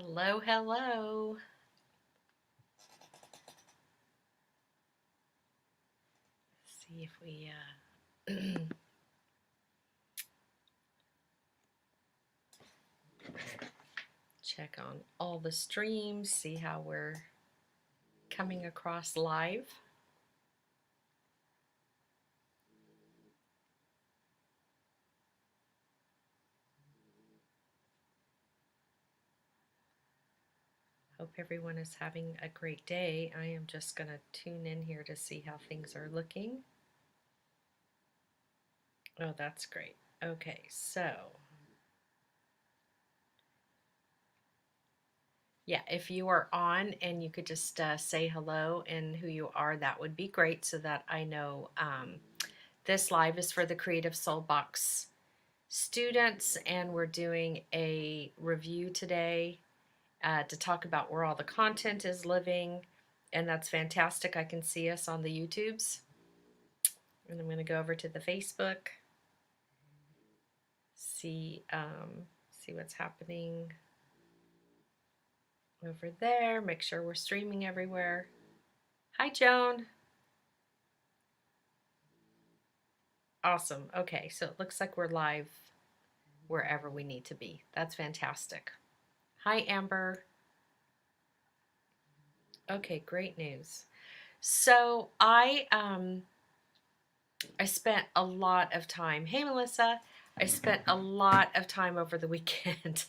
Hello, hello. See if we check on all the streams, see how we're coming across live. Hope everyone is having a great day. I am just going to tune in here to see how things are looking. Oh, that's great. Okay, so yeah, if you are on and you could just say hello and who you are, that would be great so that I know this live is for the Creative Soul Box students, and we're doing a review today to talk about where all the content is living, and that's fantastic. I can see us on the YouTubes, and I'm going to go over to the Facebook, see what's happening over there, make sure we're streaming everywhere. Hi, Joan. Awesome. Okay, so it looks like we're live wherever we need to be. That's fantastic. Hi, Amber. Okay, great news. So I spent a lot of time. Hey, Melissa. I spent a lot of time over the weekend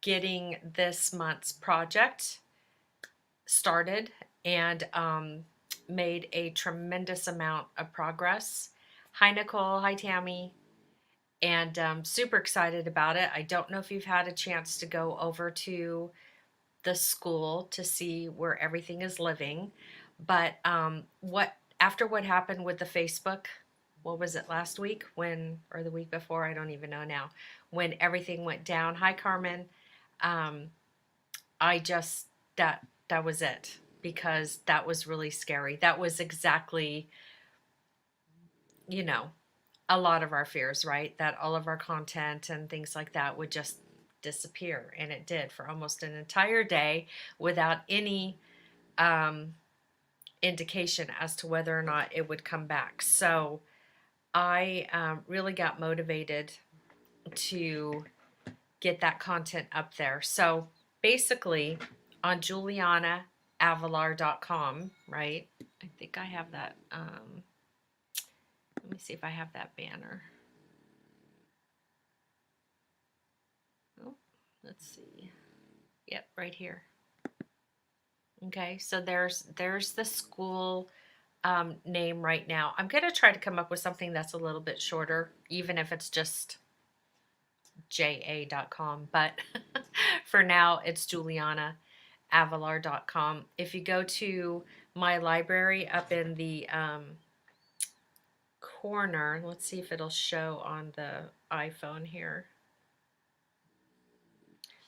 getting this month's project started, and made a tremendous amount of progress. Hi, Nicole. Hi, Tammy. And super excited about it. I don't know if you've had a chance to go over to the school to see where everything is living, but after what happened with the Facebook, what was it, last week or the week before, I don't even know now, when everything went down. Hi, Carmen. I just, that was it, because that was really scary. That was exactly, a lot of our fears, right? That all of our content and things like that would just disappear, and it did for almost an entire day without any indication as to whether or not it would come back. So I really got motivated to get that content up there. So basically on julianaavalar.com, right? I think I have that. Let me see if I have that banner. Oh, let's see. Yep, right here. Okay, so there's the school name right now. I'm going to try to come up with something that's a little bit shorter, even if it's just ja.com, but for now it's julianaavalar.com. If you go to my library up in the corner, let's see if it'll show on the iPhone here.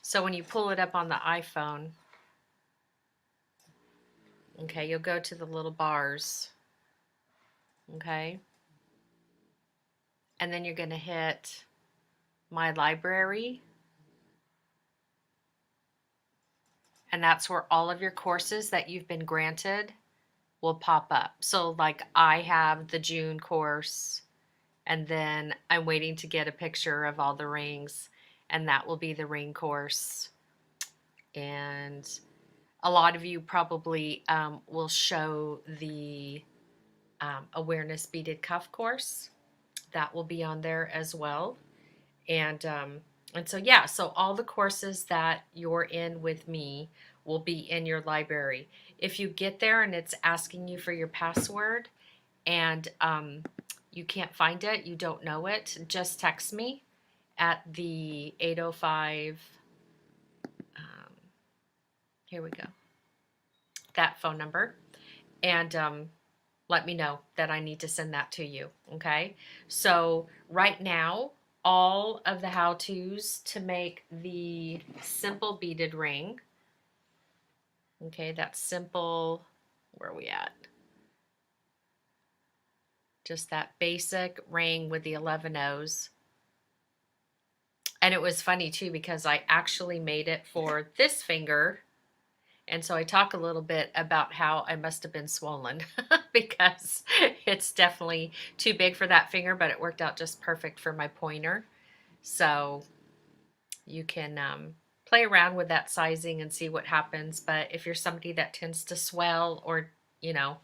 So when you pull it up on the iPhone, okay, you'll go to the little bars, okay, and then you're going to hit my library, and that's where all of your courses that you've been granted will pop up. So like I have the June course, and then I'm waiting to get a picture of all the rings, and that will be the ring course. And a lot of you probably will show the awareness beaded cuff course. That will be on there as well. And so yeah, so all the courses that you're in with me will be in your library. If you get there and it's asking you for your password, and you can't find it, you don't know it, just text me at the 805, here we go, that phone number, and let me know that I need to send that to you, okay? So right now, all of the how-tos to make the simple beaded ring, okay, that simple, where are we at? Just that basic ring with the 11 O's. And it was funny too because I actually made it for this finger. And so I talk a little bit about how I must have been swollen because it's definitely too big for that finger, but it worked out just perfect for my pointer. So you can play around with that sizing and see what happens. But if you're somebody that tends to swell or, you know,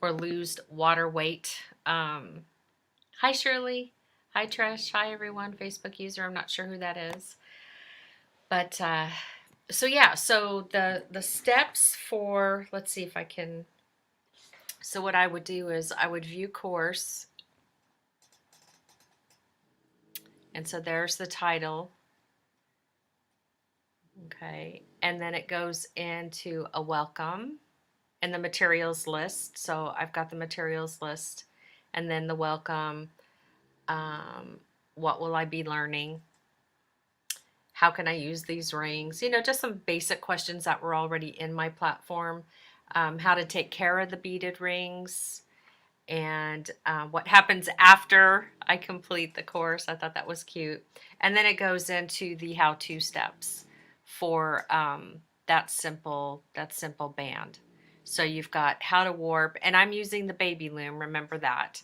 or lose water weight, hi Shirley, hi Trish, hi everyone, Facebook user. I'm not sure who that is, but so yeah. So the steps for, let's see if I can. So what I would do is I would view course, and so there's the title. Okay, and then it goes into a welcome and the materials list. So I've got the materials list and then the welcome. What will I be learning? How can I use these rings? You know, just some basic questions that were already in my platform. How to take care of the beaded rings and what happens after I complete the course. I thought that was cute. And then it goes into the how-to steps for that simple band. So you've got how to warp, and I'm using the baby loom, remember that.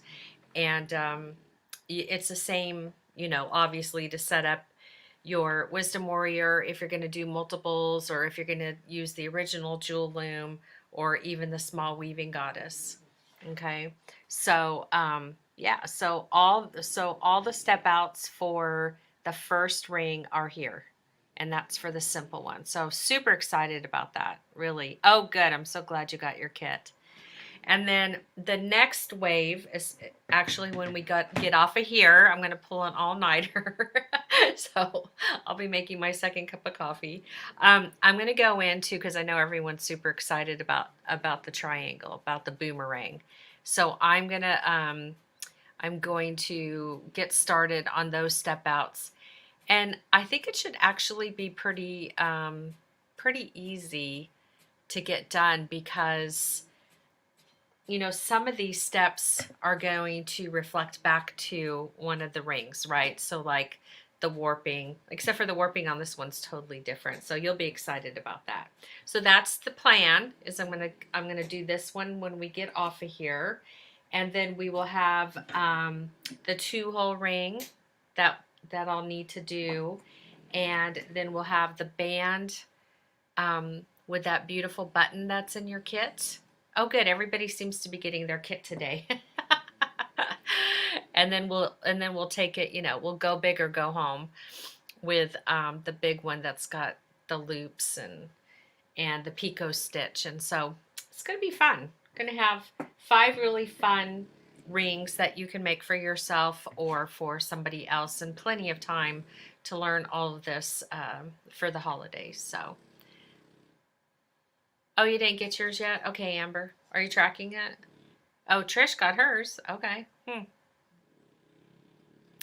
And it's the same, you know, obviously to set up your Wisdom Warrior if you're going to do multiples, or if you're going to use the original jewel loom, or even the small weaving goddess. Okay, so yeah, so all the step outs for the first ring are here, and that's for the simple one. So super excited about that, really. Oh, good. I'm so glad you got your kit. And then the next wave is actually when we get off of here. I'm going to pull an all-nighter. So I'll be making my second cup of coffee. I'm going to go into, because I know everyone's super excited about the triangle, about the boomerang. So I'm going to get started on those step outs. And I think it should actually be pretty easy to get done because, you know, some of these steps are going to reflect back to one of the rings, right? So like the warping, except for the warping on this one's totally different. So you'll be excited about that. So that's the plan, is I'm gonna do this one when we get off of here. And then we will have the 2-hole ring that I'll need to do. And then we'll have the band with that beautiful button that's in your kit. Oh, good. Everybody seems to be getting their kit today. And then we'll take it, you know, we'll go big or go home with the big one that's got the loops and the picot stitch. And so it's going to be fun. Going to have 5 really fun rings that you can make for yourself or for somebody else, and plenty of time to learn all of this for the holidays. So. Oh, you didn't get yours yet? Okay, Amber. Are you tracking it? Oh, Trish got hers. Okay.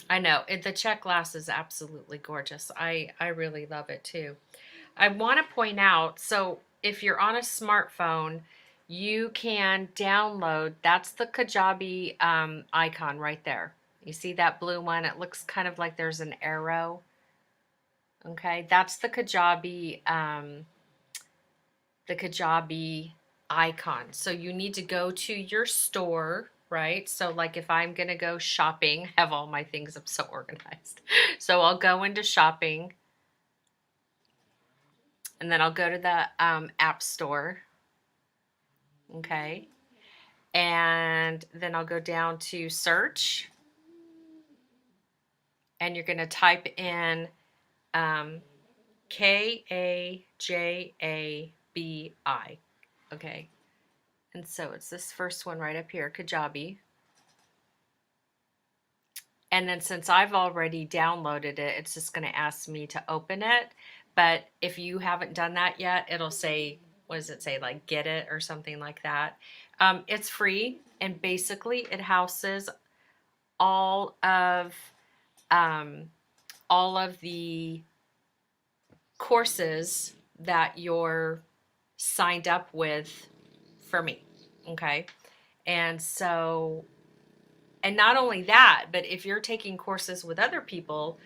I know. The check glass is absolutely gorgeous. I really love it too. I want to point out, so if you're on a smartphone, you can download, that's the Kajabi icon right there. You see that blue one? It looks kind of like there's an arrow. Okay, that's the Kajabi icon. So you need to go to your store, right? So like if I'm going to go shopping, I have all my things, I'm so organized. So I'll go into shopping, and then I'll go to the app store. Okay. And then I'll go down to search, and you're going to type in Kajabi. Okay. And so it's this first one right up here, Kajabi. And then since I've already downloaded it, it's just going to ask me to open it. But if you haven't done that yet, it'll say, what does it say? Like get it or something like that. It's free, and basically it houses all of the courses that you're signed up with for me. Okay. And so, and not only that, but if you're taking courses with other people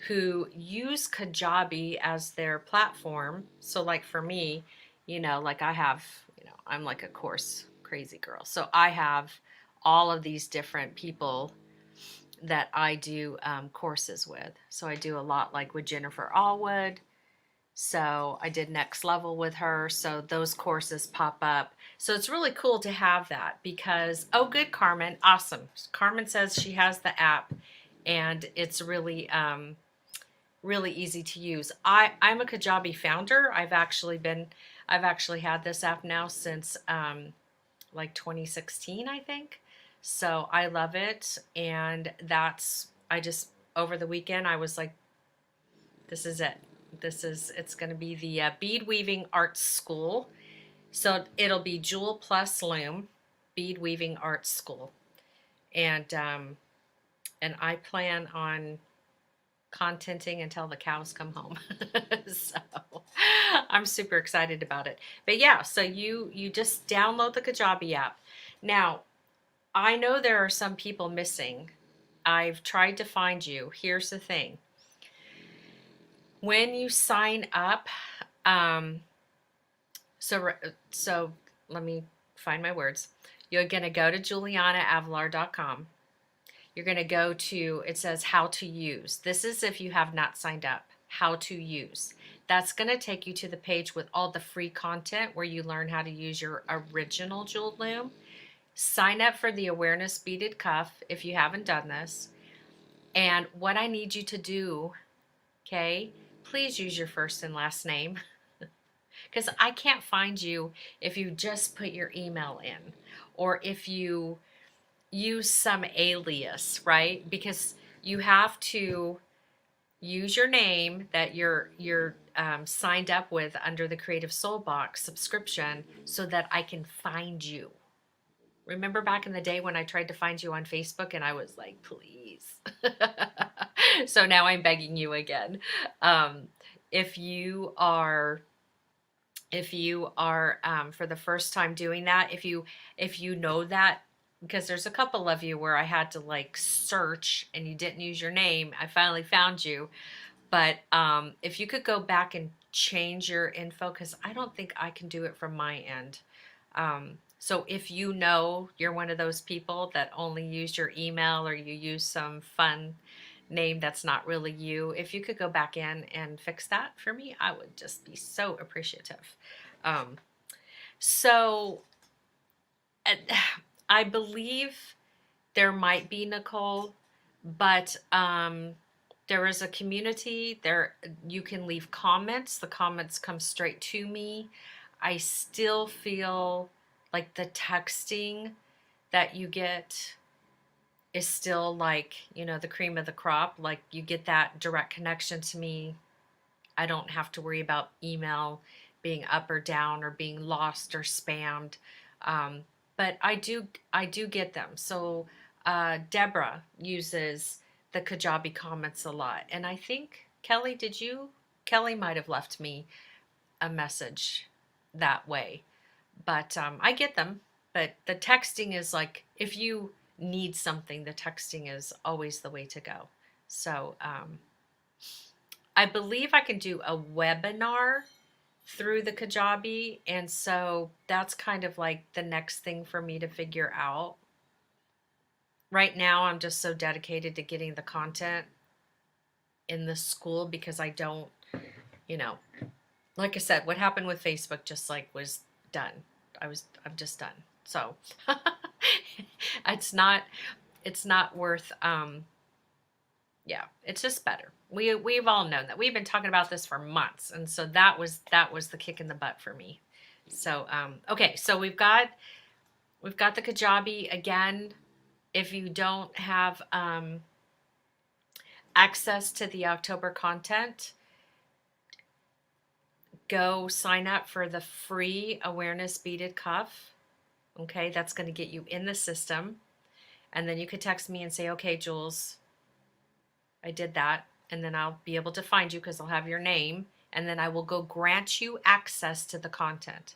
who use Kajabi as their platform. So like for me, like I have, I'm like a course crazy girl. So I have all of these different people that I do courses with. So I do a lot like with Jennifer Allwood. So I did Next Level with her. So those courses pop up. So it's really cool to have that because, oh, good, Carmen. Awesome. Carmen says she has the app and it's really, really easy to use. I'm a Kajabi founder. I've actually had this app now since like 2016, I think. So I love it. And over the weekend, I was like, this is it. It's going to be the Bead Weaving Arts School. So it'll be Jewel plus Loom, Bead Weaving Arts School. And I plan on contenting until the cows come home. So I'm super excited about it. But yeah, so you just download the Kajabi app. Now, I know there are some people missing. I've tried to find you. Here's the thing. When you sign up, so let me find my words. You're going to go to julianaavilar.com. You're going to go to, it says how to use. This is if you have not signed up, how to use. That's going to take you to the page with all the free content where you learn how to use your original jeweled loom. Sign up for the awareness beaded cuff if you haven't done this. And what I need you to do, okay, please use your first and last name because I can't find you if you just put your email in or if you use some alias, right? Because you have to use your name that you're signed up with under the Creative Soul Box subscription so that I can find you. Remember back in the day when I tried to find you on Facebook and I was like, please. So now I'm begging you again. If you are for the first time doing that, if you know that, because there's a couple of you where I had to like search and you didn't use your name, I finally found you. But if you could go back and change your info, because I don't think I can do it from my end. So if you know you're one of those people that only use your email or you use some fun name that's not really you, if you could go back in and fix that for me, I would just be so appreciative. So I believe there might be, Nicole, but there is a community there. You can leave comments. The comments come straight to me. I still feel like the texting that you get is still like, the cream of the crop. Like you get that direct connection to me. I don't have to worry about email being up or down or being lost or spammed. But I do get them. So Deborah uses the Kajabi comments a lot. And I think, Kelly, Kelly might have left me a message that way. But I get them. But the texting is like, if you need something, the texting is always the way to go. So I believe I can do a webinar through the Kajabi. And so that's kind of like the next thing for me to figure out. Right now, I'm just so dedicated to getting the content in the school because I don't, like I said, what happened with Facebook just like was done. I'm just done. So it's not worth, yeah, it's just better. We've all known that. We've been talking about this for months. And so that was the kick in the butt for me. So, okay. So we've got the Kajabi again. If you don't have access to the October content, go sign up for the free awareness beaded cuff. Okay, that's going to get you in the system. And then you could text me and say, okay, Jules, I did that. And then I'll be able to find you because I'll have your name. And then I will go grant you access to the content.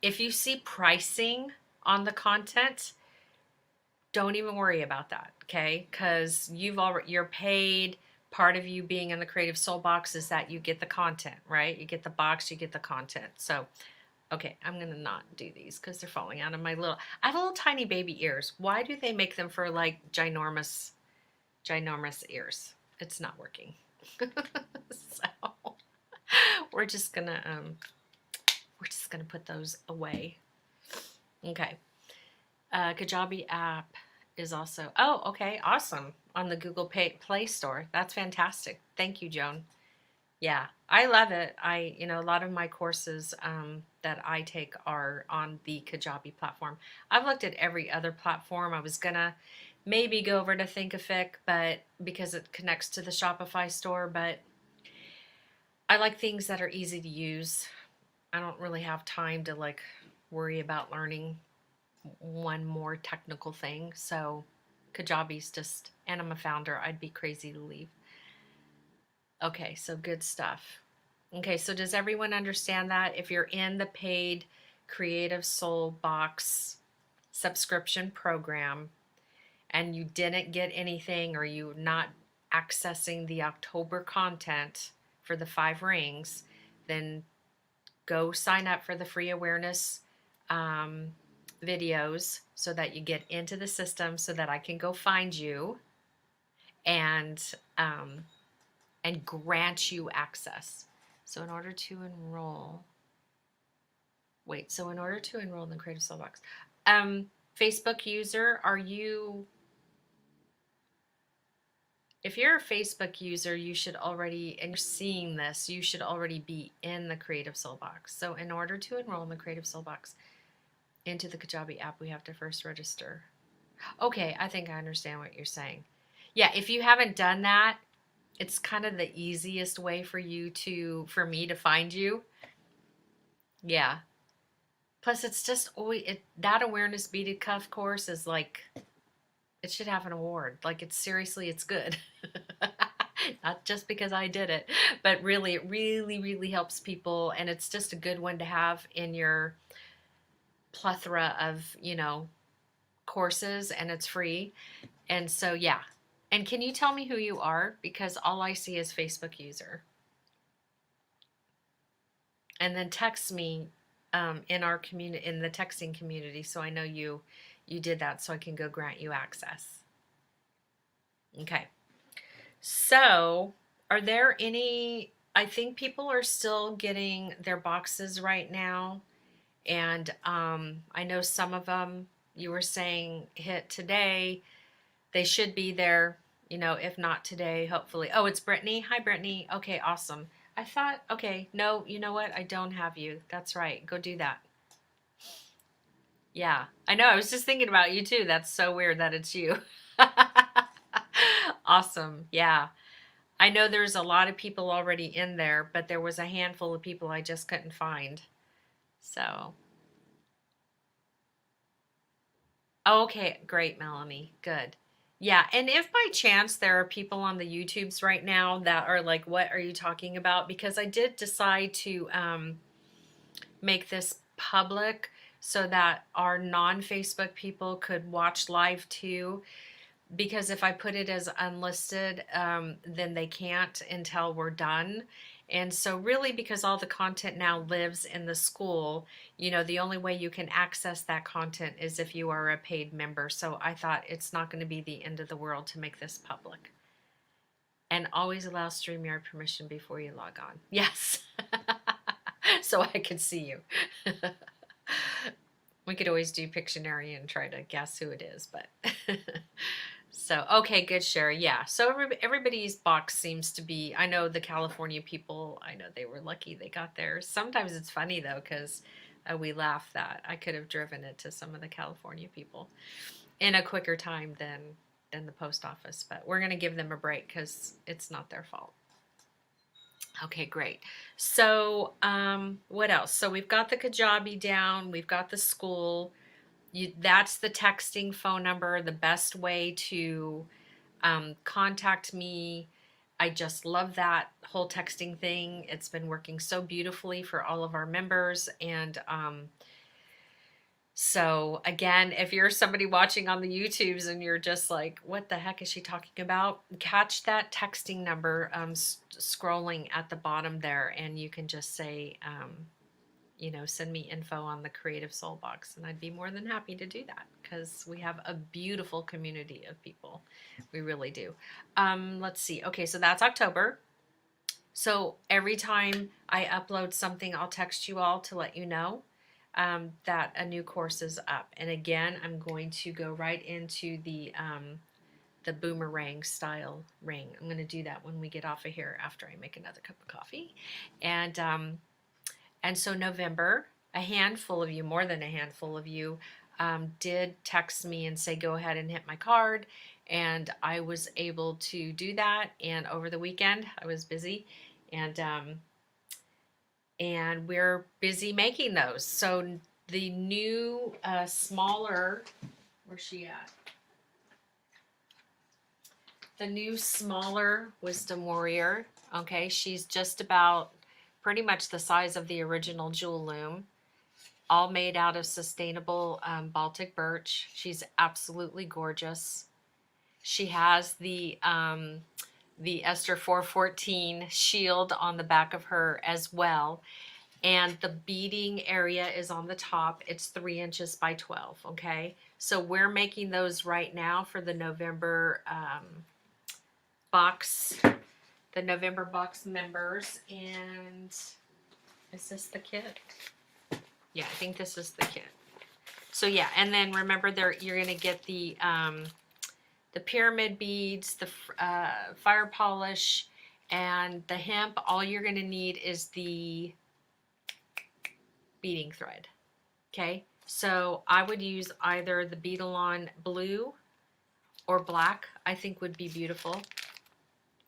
If you see pricing on the content, don't even worry about that, okay? Because you're paid. Part of you being in the Creative Soul box is that you get the content, right? You get the box, you get the content. So, okay, I'm gonna not do these because they're falling out of my little. I have little tiny baby ears. Why do they make them for like ginormous ears? It's not working. So we're just gonna put those away. Okay. Kajabi app is also, oh, okay, awesome, on the Google Play Store. That's fantastic. Thank you, Joan. Yeah, I love it. A lot of my courses that I take are on the Kajabi platform. I've looked at every other platform. I was gonna maybe go over to Thinkific, but because it connects to the Shopify store, but I like things that are easy to use. I don't really have time to like worry about learning one more technical thing. So Kajabi's just, and I'm a founder, I'd be crazy to leave. Okay, so good stuff. Okay, so does everyone understand that? If you're in the paid Creative Soul box subscription program and you didn't get anything, or you're not accessing the October content for the 5 rings, then go sign up for the free awareness videos so that you get into the system, so that I can go find you and grant you access. So in order to enroll, in the Creative Soul box, Facebook user, if you're a Facebook user, you should already, and you're seeing this, you should already be in the Creative Soul box. So in order to enroll in the Creative Soul box into the Kajabi app, we have to first register. Okay, I think I understand what you're saying. Yeah, if you haven't done that, it's kind of the easiest way for me to find you. Yeah. Plus, it's just always, that awareness beaded cuff course is like, it should have an award. Like, it's good. Not just because I did it, but really, it really, really helps people. And it's just a good one to have in your plethora of, courses, and it's free. And so, yeah. And can you tell me who you are? Because all I see is Facebook user. And then text me in our community, in the texting community, so I know you did that, so I can go grant you access. Okay. So, are there any? I think people are still getting their boxes right now, and I know some of them you were saying hit today. They should be there, if not today, hopefully. Oh, it's Brittany. Hi, Brittany. Okay, awesome. I thought, okay, no, you know what? I don't have you. That's right. Go do that. Yeah, I know. I was just thinking about you too. That's so weird that it's you. Awesome. Yeah. I know there's a lot of people already in there, but there was a handful of people I just couldn't find. So, oh, okay, great, Melanie. Good. Yeah, and if by chance there are people on the YouTubes right now that are like, what are you talking about? Because I did decide to make this public so that our non-Facebook people could watch live too. Because if I put it as unlisted, then they can't until we're done. And so really, because all the content now lives in the school, the only way you can access that content is if you are a paid member. So I thought it's not going to be the end of the world to make this public. And always allow StreamYard permission before you log on. Yes. So I could see you. We could always do Pictionary and try to guess who it is, but so, okay, good, Sherry. Yeah, so everybody's box seems to be, I know the California people, I know they were lucky they got theirs. Sometimes it's funny, though, because we laugh that I could have driven it to some of the California people in a quicker time than the post office, but we're going to give them a break because it's not their fault. Okay, great. So, what else? So we've got the Kajabi down, we've got the school. That's the texting phone number, the best way to contact me. I just love that whole texting thing. It's been working so beautifully for all of our members, and So again, if you're somebody watching on the YouTubes and you're just like, what the heck is she talking about? Catch that texting number scrolling at the bottom there, and you can just say, you know, send me info on the Creative Soul Box, and I'd be more than happy to do that because we have a beautiful community of people. We really do. Let's see. Okay, so that's October. So every time I upload something, I'll text you all to let you know that a new course is up. And again, I'm going to go right into the boomerang style ring. I'm going to do that when we get off of here after I make another cup of coffee. And so November, a handful of you, more than a handful of you, did text me and say, go ahead and hit my card. And I was able to do that. And over the weekend, I was busy. And we're busy making those. So the new, smaller, where's she at? The new smaller Wisdom Warrior. Okay, she's just about pretty much the size of the original Jewel Loom, all made out of sustainable Baltic birch. She's absolutely gorgeous. She has the Esther 414 shield on the back of her as well. And the beading area is on the top. It's 3 inches by 12, okay? So we're making those right now for the November box, the November box members. And is this the kit? Yeah, I think this is the kit. So yeah, and then remember there you're gonna get the pyramid beads, the fire polish, and the hemp. All you're gonna need is the beading thread. Okay, so I would use either the Beadalon blue or black. I think would be beautiful,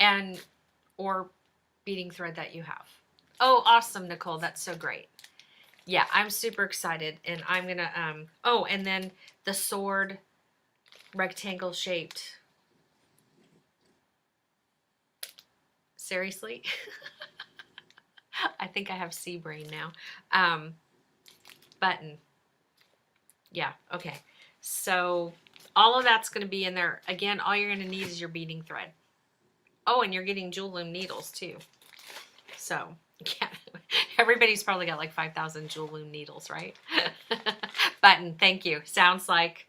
and or beading thread that you have. Oh, awesome, Nicole, that's so great. Yeah, I'm super excited, and I'm gonna oh, and then the sword rectangle shaped. Seriously? I think I have C brain now. Button. Yeah, okay. So all of that's going to be in there. Again, all you're going to need is your beading thread. Oh, and you're getting Jewel Loom needles too. So, yeah, everybody's probably got like 5,000 Jewel Loom needles, right? Button, thank you. Sounds like.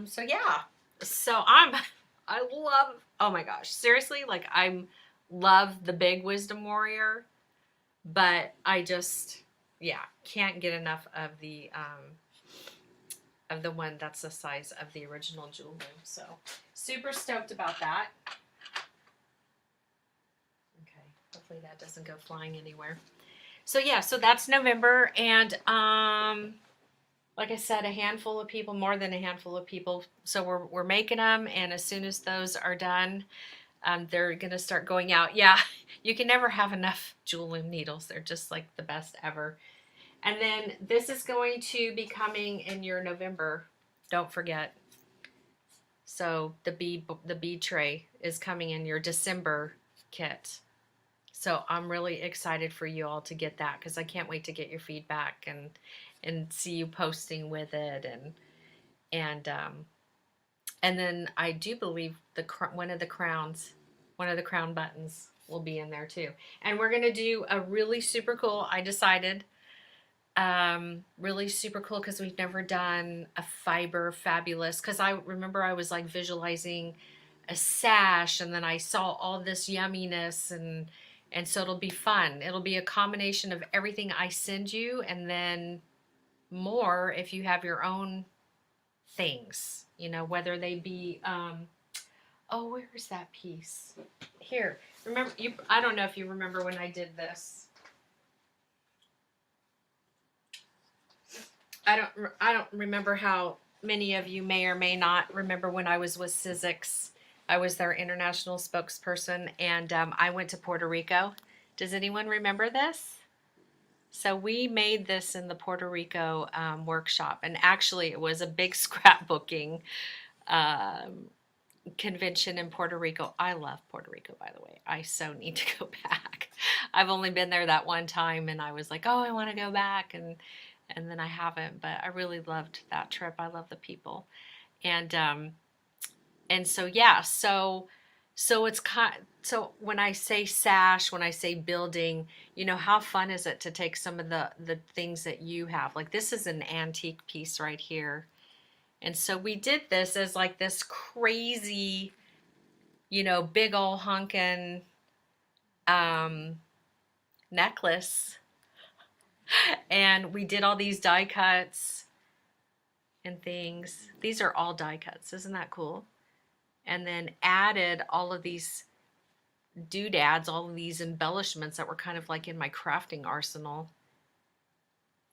So yeah. So I love, oh my gosh, seriously, like love the big Wisdom Warrior, but I just, yeah, can't get enough of the one that's the size of the original Jewel Loom. So super stoked about that. Okay, hopefully that doesn't go flying anywhere. So yeah, so that's November, and like I said, a handful of people, more than a handful of people. So we're making them, and as soon as those are done, they're gonna start going out. Yeah, you can never have enough Jewel Loom needles. They're just like the best ever. And then this is going to be coming in your November. Don't forget. So the bead tray is coming in your December kit. So I'm really excited for you all to get that, because I can't wait to get your feedback and see you posting with it, and then I do believe one of the crown buttons will be in there too. And we're gonna do a really super cool. I decided really super cool, because we've never done a fiber fabulous. Because I remember I was like visualizing a sash, and then I saw all this yumminess, and so it'll be fun. It'll be a combination of everything I send you, and then more if you have your own things, you know, whether they be oh, where is that piece? Here, remember, I don't know if you remember when I did this. I don't remember how many of you may or may not remember when I was with Sizzix. I was their international spokesperson, and I went to Puerto Rico. Does anyone remember this? So we made this in the Puerto Rico workshop, and actually it was a big scrapbooking convention in Puerto Rico. I love Puerto Rico, by the way. I so need to go back. I've only been there that one time, and I was like, oh, I want to go back, and then I haven't. But I really loved that trip. I love the people, and and so yeah, so it's kind. So when I say sash, when I say building, how fun is it to take some of the things that you have? Like this is an antique piece right here, and so we did this as like this crazy, big old honkin' um, necklace, and we did all these die cuts and things. These are all die cuts. Isn't that cool? And then added all of these doodads, all of these embellishments that were kind of like in my crafting arsenal.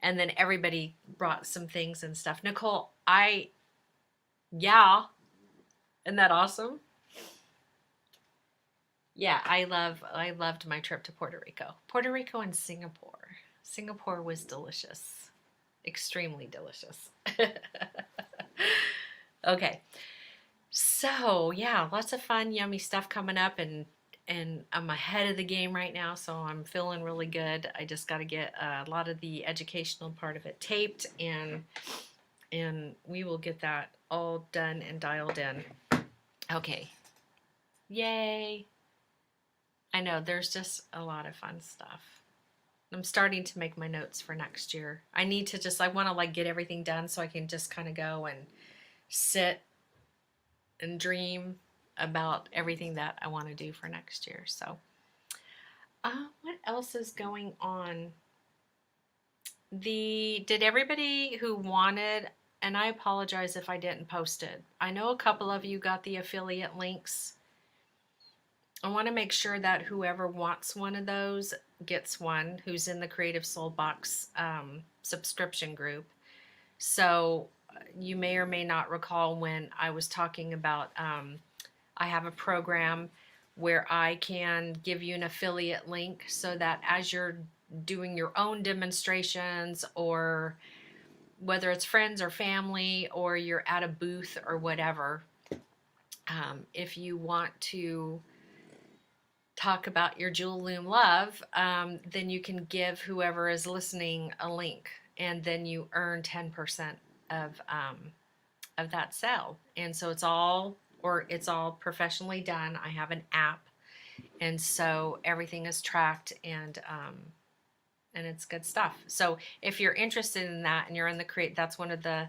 And then everybody brought some things and stuff. Nicole, yeah, isn't that awesome? Yeah, I loved my trip to Puerto Rico. Puerto Rico and Singapore. Singapore was delicious. Extremely delicious. Okay. So, yeah, lots of fun, yummy stuff coming up, and I'm ahead of the game right now, so I'm feeling really good. I just got to get a lot of the educational part of it taped, and we will get that all done and dialed in. Okay. Yay. I know there's just a lot of fun stuff. I'm starting to make my notes for next year. I want to like get everything done so I can just kind of go and sit and dream about everything that I want to do for next year. So, what else is going on? Did everybody who wanted, and I apologize if I didn't post it. I know a couple of you got the affiliate links. I want to make sure that whoever wants one of those gets one, who's in the Creative Soul Box subscription group. So you may or may not recall when I was talking about I have a program where I can give you an affiliate link so that as you're doing your own demonstrations, or whether it's friends or family, or you're at a booth or whatever, if you want to talk about your jewel loom love, then you can give whoever is listening a link, and then you earn 10% of that sale. And so it's all professionally done. I have an app, and so everything is tracked, and it's good stuff. So if you're interested in that and you're in that's one of the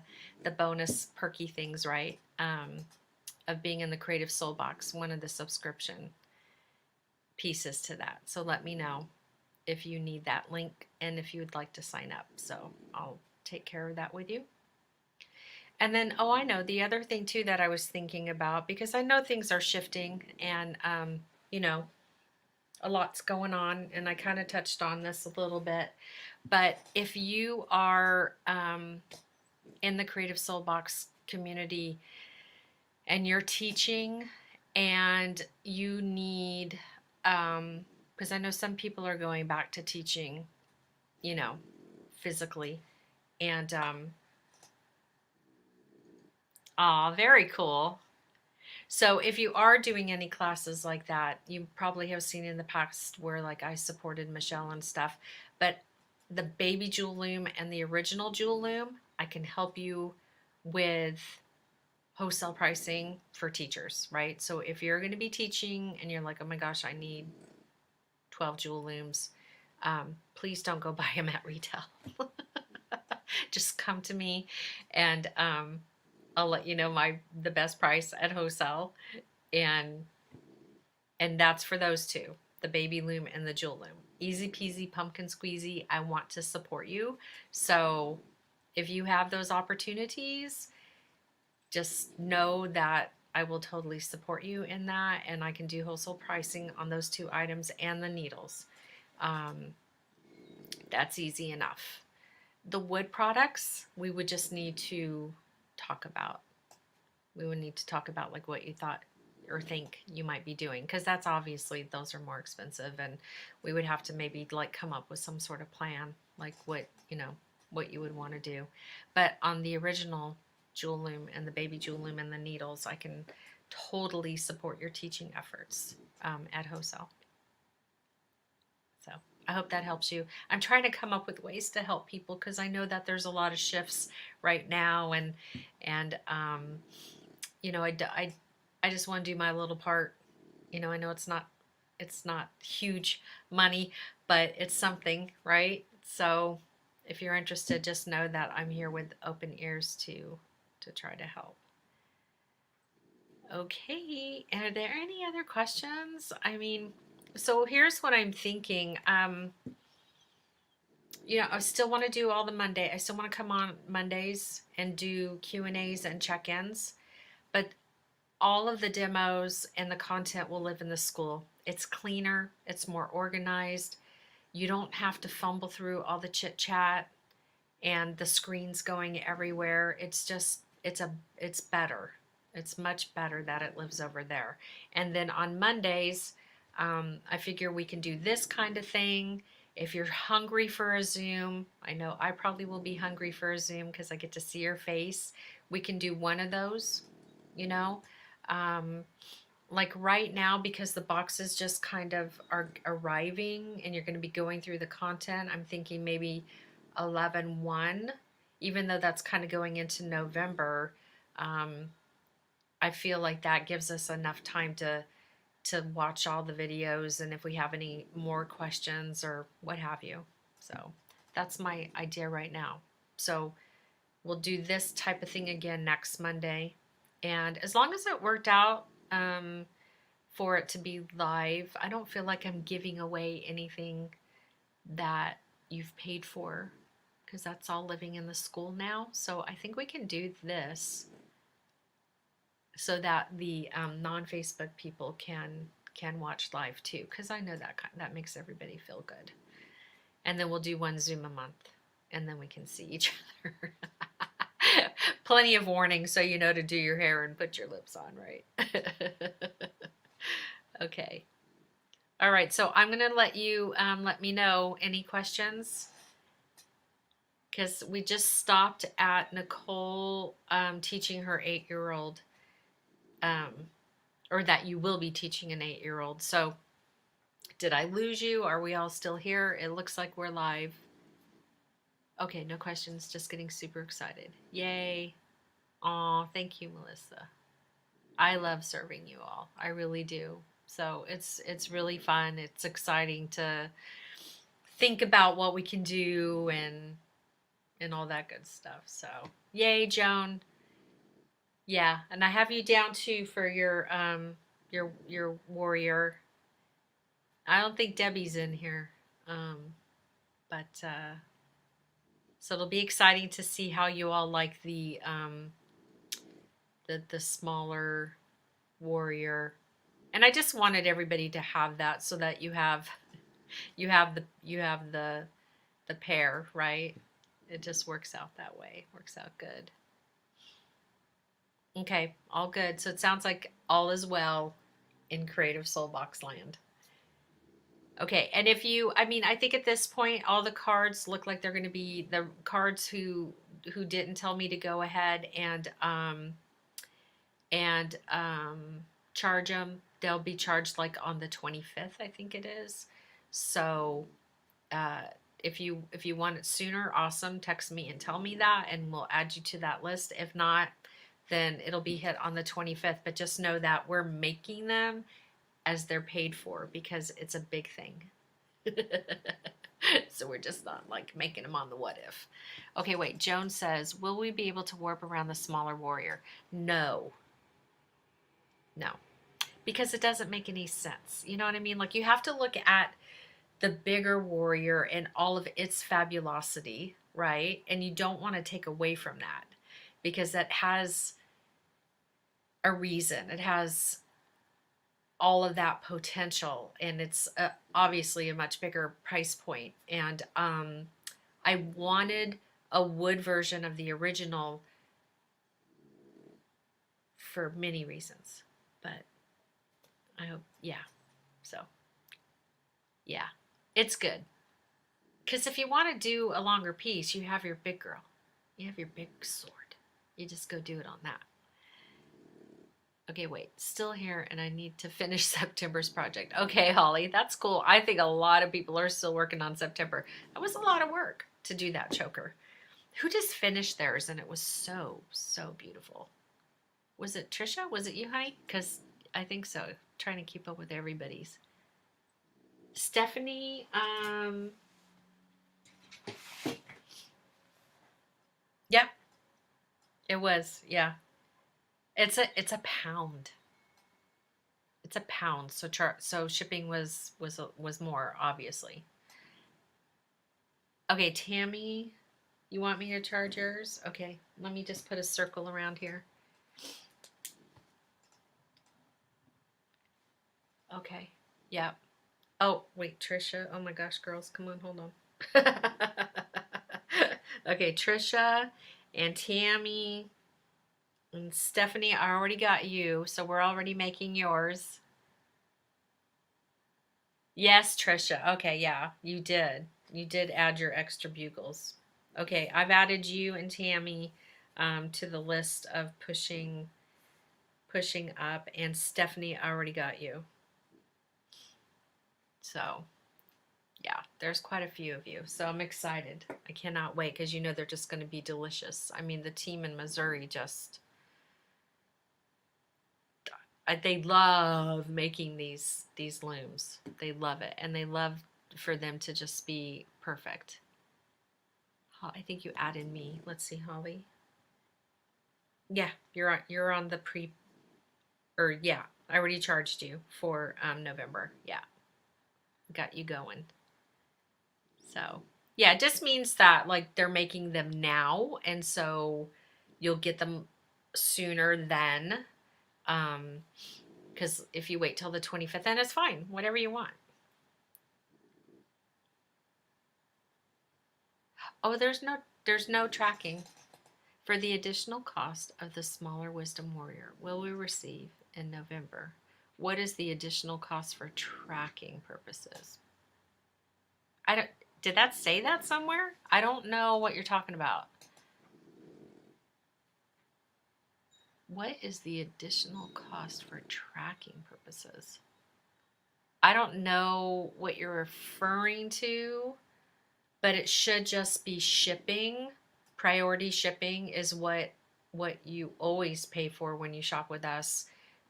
bonus perky things, right? Of being in the Creative Soul Box, one of the subscription pieces to that. So let me know if you need that link and if you would like to sign up. So I'll take care of that with you. And then, oh, I know the other thing too that I was thinking about, because I know things are shifting, and a lot's going on, and I kind of touched on this a little bit. But if you are in the Creative Soul Box community and you're teaching, and you need, because I know some people are going back to teaching, physically, and very cool. So if you are doing any classes like that, you probably have seen in the past where like I supported Michelle and stuff, but the baby jewel loom and the original jewel loom, I can help you with wholesale pricing for teachers, right? So if you're going to be teaching and you're like, oh my gosh, I need 12 jewel looms, please don't go buy them at retail. Just come to me, and I'll let you know the best price at wholesale, and that's for those two, the baby loom and the jewel loom. Easy peasy pumpkin squeezy. I want to support you. So if you have those opportunities, just know that I will totally support you in that, and I can do wholesale pricing on those two items and the needles. That's easy enough. The wood products, we would just need to talk about. We would need to talk about like what you thought or think you might be doing, because that's obviously, those are more expensive, and we would have to maybe like come up with some sort of plan, like what you would want to do. But on the original jewel loom and the baby jewel loom and the needles, I can totally support your teaching efforts at wholesale. So I hope that helps you. I'm trying to come up with ways to help people because I know that there's a lot of shifts right now, and you know, I just want to do my little part. You know, I know it's not huge money, but it's something, right? So if you're interested, just know that I'm here with open ears to try to help. Okay, are there any other questions? I mean, so here's what I'm thinking. You know, I still want to do all the Monday. I still want to come on Mondays and do Q&As and check-ins, but all of the demos and the content will live in the school. It's cleaner, it's more organized. You don't have to fumble through all the chit chat and the screens going everywhere. It's better. It's much better that it lives over there. And then on Mondays, I figure we can do this kind of thing. If you're hungry for a Zoom, I know I probably will be hungry for a Zoom because I get to see your face. We can do one of those, you know. Um, like right now, because the boxes just kind of are arriving and you're going to be going through the content, I'm thinking maybe 11/1, even though that's kind of going into November. um, I feel like that gives us enough time to watch all the videos and if we have any more questions or what have you. So that's my idea right now. So we'll do this type of thing again next Monday, and as long as it worked out, for it to be live. I don't feel like I'm giving away anything that you've paid for because that's all living in the school now. So I think we can do this so that the non-Facebook people can watch live too, because I know that makes everybody feel good. And then we'll do one Zoom a month, and then we can see each other. Plenty of warning so you know to do your hair and put your lips on, right? Okay. All right, so I'm going to let you let me know any questions because we just stopped at Nicole teaching her 8-year-old, um, or that you will be teaching an 8-year-old. So did I lose you? Are we all still here? It looks like we're live. Okay, no questions, just getting super excited. Yay. Aw, thank you, Melissa. I love serving you all. I really do. So it's really fun. It's exciting to think about what we can do and all that good stuff. So yay, Joan. Yeah, and I have you down too for your warrior. I don't think Debbie's in here. But so it'll be exciting to see how you all like the smaller warrior. And I just wanted everybody to have that so that you have the pair, right? It just works out that way. Works out good. Okay, all good. So it sounds like all is well in Creative Soul Box land. Okay, and if you, I mean, I think at this point all the cards look like they're going to be the cards who didn't tell me to go ahead and charge them. They'll be charged like on the 25th, I think it is. So uh, if you want it sooner, awesome. Text me and tell me that, and we'll add you to that list. If not, then it'll be hit on the 25th. But just know that we're making them as they're paid for because it's a big thing. So we're just not like making them on the what if. Okay, wait. Joan says, will we be able to warp around the smaller warrior? No. No. Because it doesn't make any sense. You know what I mean? Like you have to look at the bigger warrior and all of its fabulosity, right? And you don't want to take away from that because that has a reason. It has all of that potential, and it's obviously a much bigger price point. And I wanted a wood version of the original for many reasons, but I hope, yeah. So, yeah, it's good. Because if you want to do a longer piece, you have your big girl. You have your big sword. You just go do it on that. Okay, wait, still here, and I need to finish September's project. Okay, Holly, that's cool. I think a lot of people are still working on September. That was a lot of work to do that choker. Who just finished theirs and it was so, so beautiful? Was it Trisha? Was it you, honey? Because I think so. Trying to keep up with everybody's. Stephanie, yep, it was. Yeah. It's a pound. It's a pound. So shipping was more obviously. Okay, Tammy, you want me to charge yours? Okay, let me just put a circle around here. Okay. Yeah. Oh, wait, Trisha. Oh my gosh, girls, come on, hold on. Okay, Trisha and Tammy and Stephanie, I already got you, so we're already making yours. Yes, Trisha. Okay, yeah, you did. You did add your extra bugles. Okay, I've added you and Tammy to the list of pushing up, and Stephanie, I already got you. So, yeah, there's quite a few of you. So I'm excited. I cannot wait because you know they're just going to be delicious. I mean, the team in Missouri just they love making these looms. They love it, and they love for them to just be perfect. I think you added me. Let's see, Holly. Yeah, you're on the pre or yeah, I already charged you for November. Yeah, got you going. So yeah, it just means that like they're making them now, and so you'll get them sooner then. Because if you wait till the 25th, then it's fine. Whatever you want. Oh, there's no tracking. For the additional cost of the smaller Wisdom Warrior, will we receive in November? What is the additional cost for tracking purposes? I don't. Did that say that somewhere? I don't know what you're talking about. What is the additional cost for tracking purposes? I don't know what you're referring to, but it should just be shipping. Priority shipping is what you always pay for when you shop with us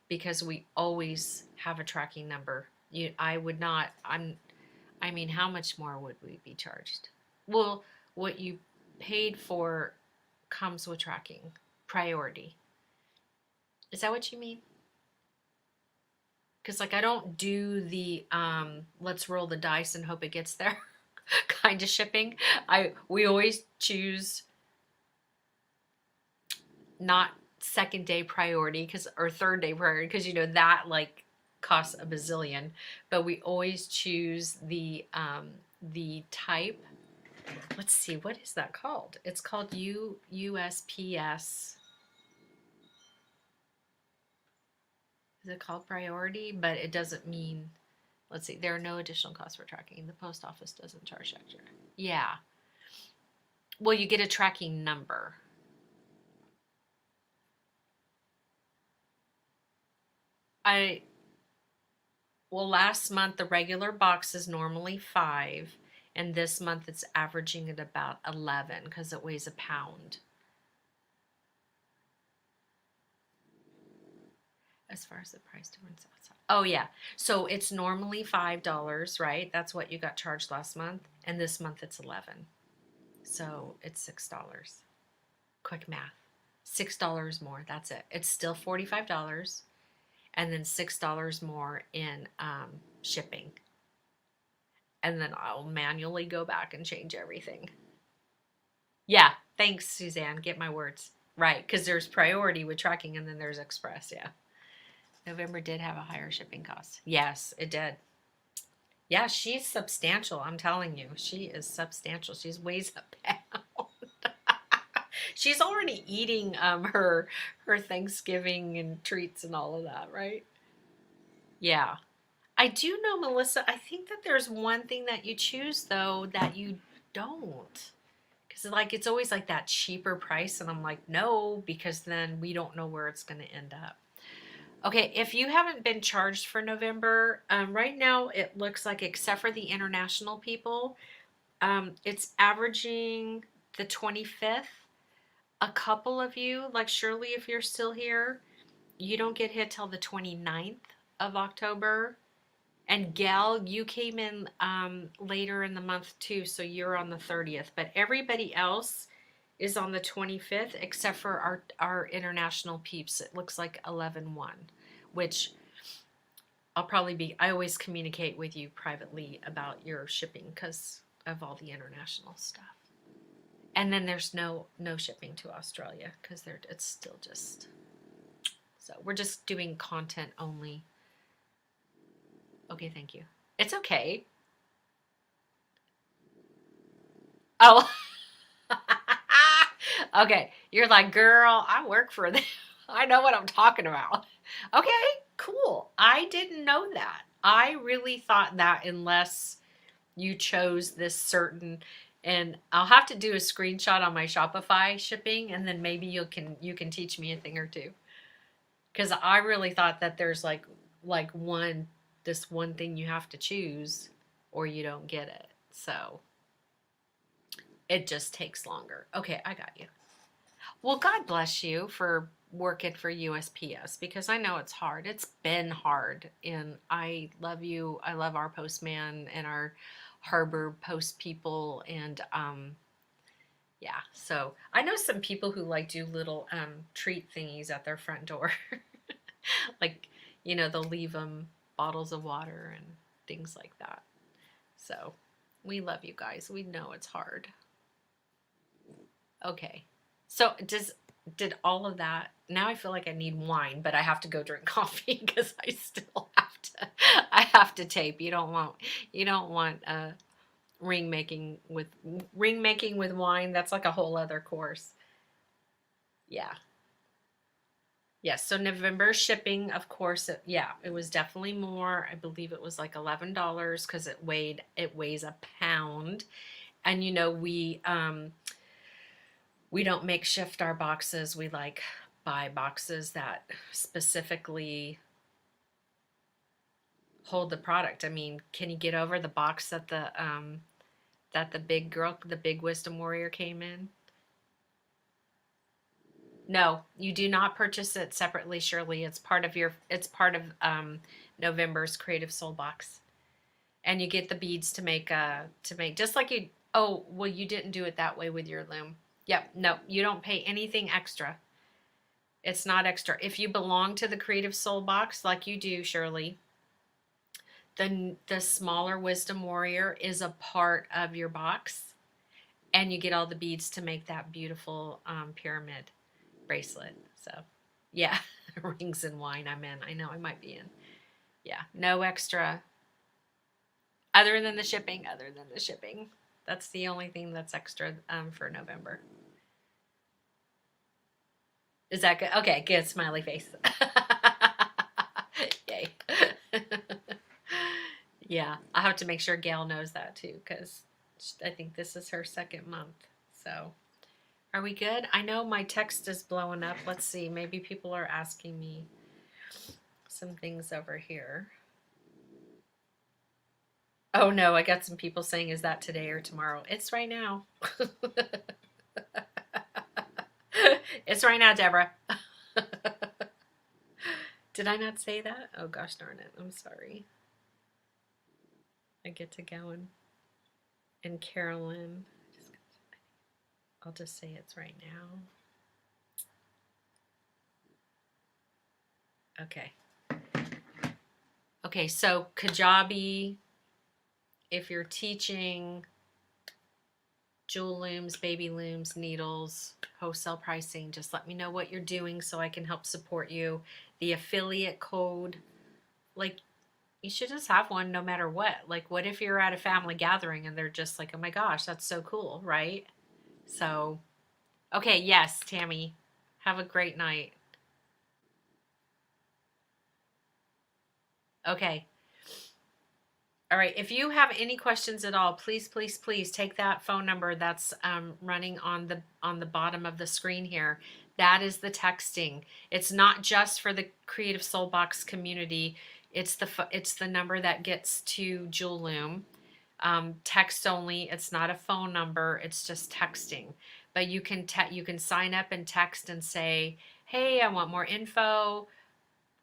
because we always have a tracking number. I would not I mean, how much more would we be charged? Well, what you paid for comes with tracking. Priority. Is that what you mean? Because like I don't do the let's roll the dice and hope it gets there kind of shipping. We always choose not second day priority because or third day priority because you know that like costs a bazillion, but we always choose the type. Let's see, what is that called? It's called USPS. Is it called priority? But it doesn't mean. Let's see. There are no additional costs for tracking. The post office doesn't charge extra. Yeah. Well, you get a tracking number. I Well, last month the regular box is normally 5, and this month it's averaging at about 11 because it weighs a pound. As far as the price difference outside. Oh yeah. So it's normally $5, right? That's what you got charged last month, and this month it's 11. So it's $6. Quick math. $6 more. That's it. It's still $45, and then $6 more in shipping. And then I'll manually go back and change everything. Yeah, thanks, Suzanne. Get my words right, because there's priority with tracking, and then there's express. Yeah, November did have a higher shipping cost. Yes, it did. Yeah, she's substantial. I'm telling you, she is substantial. She's weighs a pound. She's already eating her Thanksgiving and treats and all of that, right? Yeah. I do know, Melissa, I think that there's one thing that you choose though that you don't. Because like it's always like that cheaper price, and I'm like, no, because then we don't know where it's going to end up. Okay, if you haven't been charged for November, right now it looks like, except for the international people, it's averaging the 25th. A couple of you, like Shirley, if you're still here, you don't get hit till the 29th of October. And Gal, you came in later in the month too, so you're on the 30th. But everybody else is on the 25th, except for our international peeps. It looks like 11/1, which I always communicate with you privately about your shipping because of all the international stuff. And then there's no shipping to Australia because it's still just, so we're just doing content only. Okay, thank you. It's okay. Oh, okay. You're like, girl, I work for them. I know what I'm talking about. Okay, cool. I didn't know that. I really thought that unless you chose this certain, and I'll have to do a screenshot on my Shopify shipping, and then maybe you can teach me a thing or two. Because I really thought that there's like this one thing you have to choose or you don't get it. So it just takes longer. Okay, I got you. Well, God bless you for working for USPS because I know it's hard. It's been hard. And I love you. I love our postman and our harbor post people. And yeah, so I know some people who like do little treat thingies at their front door. Like, they'll leave them bottles of water and things like that. So we love you guys. We know it's hard. Okay. So did all of that? Now I feel like I need wine, but I have to go drink coffee because I have to tape. You don't want ring making with wine. That's like a whole other course. Yeah. Yes, so November shipping, of course, it was definitely more. I believe it was like $11 because it weighs a pound. And we don't makeshift our boxes. We like buy boxes that specifically hold the product. I mean, can you get over the box that the big wisdom warrior came in? No, you do not purchase it separately, Shirley. It's part of November's Creative Soul box. And you get the beads to make just like you. Oh, well, you didn't do it that way with your loom. Yep, no, you don't pay anything extra. It's not extra. If you belong to the Creative Soul box like you do, Shirley, the smaller Wisdom Warrior is a part of your box, and you get all the beads to make that beautiful pyramid bracelet. So, yeah, rings and wine. I'm in. I know I might be in. Yeah, no extra. Other than the shipping. Other than the shipping. That's the only thing that's extra for November. Is that good? Okay, good. Smiley face. Yay. Yeah, I have to make sure Gail knows that too, because I think this is her second month. So, are we good? I know my text is blowing up. Let's see. Maybe people are asking me some things over here. Oh no, I got some people saying, is that today or tomorrow? It's right now. It's right now, Deborah. Did I not say that? Oh gosh darn it. I'm sorry. I get to going. And Carolyn, I'll just say it's right now. Okay. Okay, so Kajabi, if you're teaching jewel looms, baby looms, needles, wholesale pricing, just let me know what you're doing so I can help support you. The affiliate code, like, you should just have one no matter what. Like, what if you're at a family gathering and they're just like, oh my gosh, that's so cool, right? So, okay, yes, Tammy, have a great night. Okay. All right. If you have any questions at all, please, please, please take that phone number that's running on the bottom of the screen here. That is the texting. It's not just for the Creative Soul Box community. It's the number that gets to Jewel Loom. Text only. It's not a phone number. It's just texting. But you can sign up and text and say, "Hey, I want more info,"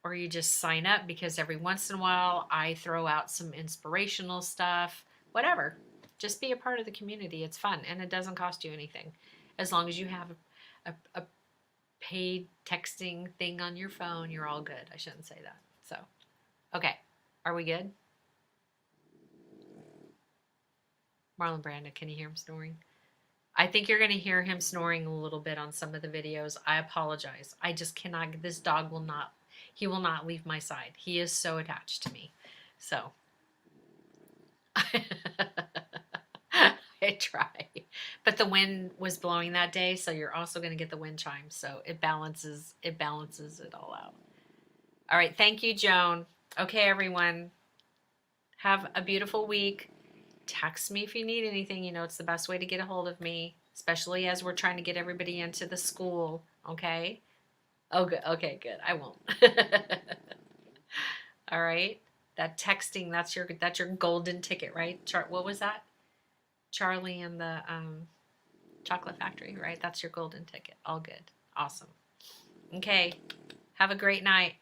or you just sign up because every once in a while I throw out some inspirational stuff. Whatever. Just be a part of the community. It's fun and it doesn't cost you anything, as long as you have a paid texting thing on your phone. You're all good. I shouldn't say that. So, okay, are we good? Marlon Brando, can you hear him snoring? I think you're going to hear him snoring a little bit on some of the videos. I apologize. I just cannot, this dog will not, he will not leave my side. He is so attached to me. So, I try. But the wind was blowing that day, so you're also going to get the wind chimes. So it balances it all out. All right, thank you, Joan. Okay, everyone. Have a beautiful week. Text me if you need anything. You know, it's the best way to get a hold of me, especially as we're trying to get everybody into the school. Okay? Oh, good. Okay, good. I won't. All right. That texting, that's your golden ticket, right? What was that? Charlie and the Chocolate Factory, right? That's your golden ticket. All good. Awesome. Okay. Have a great night.